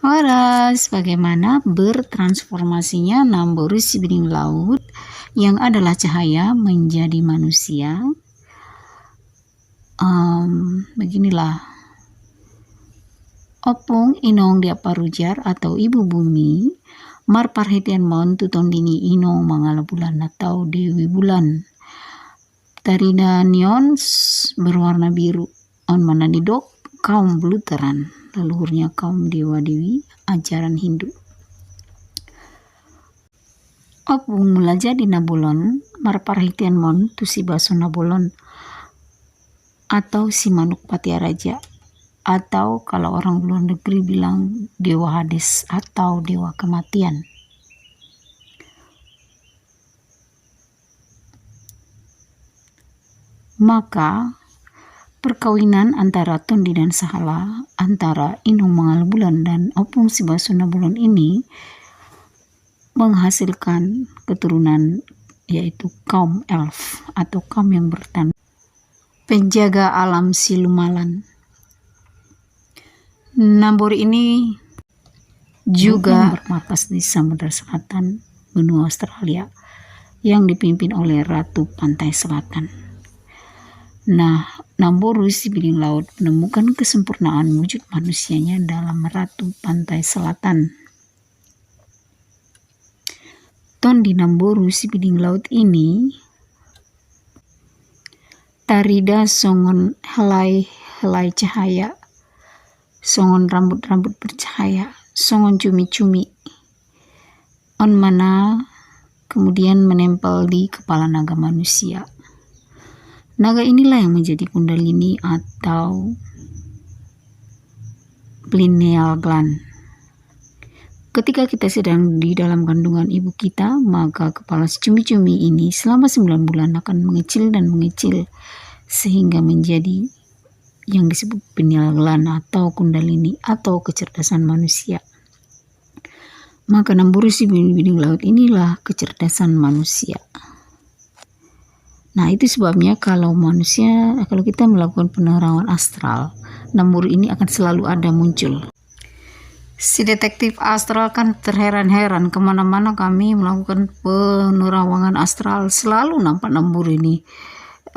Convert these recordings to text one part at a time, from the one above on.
Horas, bagaimana bertransformasinya Namboru si bening laut yang adalah cahaya menjadi manusia. Beginilah. Opung inong dia parujar atau ibu bumi, mar parhatian mon tuton dini inong mangala bulan atau dewi bulan. Tarida neon berwarna biru, on mana didok kaum Lutheran, leluhurnya kaum dewa-dewi ajaran Hindu. Opung mula jadi nabolon, mar parhatian mon tu si baso nabolon, atau si manuk patia raja, atau kalau orang luar negeri bilang dewa Hades atau dewa kematian. Maka perkawinan antara Tondi dan Sahala, antara Inung Mangal Bulan dan Opung si baso nabolon ini menghasilkan keturunan, yaitu kaum elf atau kaum yang bertanda penjaga alam silumalan. Namboru ini juga bermarkas di Samudra Selatan, benua Australia, yang dipimpin oleh Ratu Pantai Selatan. Nah, Namboru si bening laut menemukan kesempurnaan wujud manusianya dalam Ratu Pantai Selatan. Tondi Namboru si bening laut ini tarida songon helai cahaya, songon rambut-rambut bercahaya, songon cumi-cumi, on mana kemudian menempel di kepala naga manusia. Naga inilah yang menjadi kundalini atau pineal gland. Ketika kita sedang di dalam kandungan ibu kita, maka kepala si cumi-cumi ini selama 9 bulan akan mengecil dan mengecil sehingga menjadi yang disebut pineal gland atau kundalini atau kecerdasan manusia. Maka Namboru si bening laut inilah kecerdasan manusia. Nah, itu sebabnya kalau kita melakukan penerawangan astral, Namboru ini akan selalu ada muncul. Si detektif astral kan terheran-heran, kemana-mana kami melakukan penerawangan astral selalu nampak Namboru ini.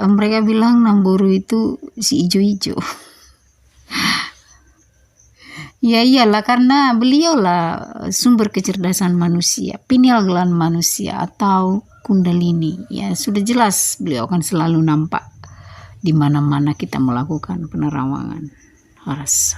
Mereka bilang Namboru itu si ijo-ijo. Ya iyalah, karena beliaulah sumber kecerdasan manusia, pineal gland manusia atau kundalini. Ya sudah jelas beliau akan selalu nampak di mana-mana kita melakukan penerawangan. Horas.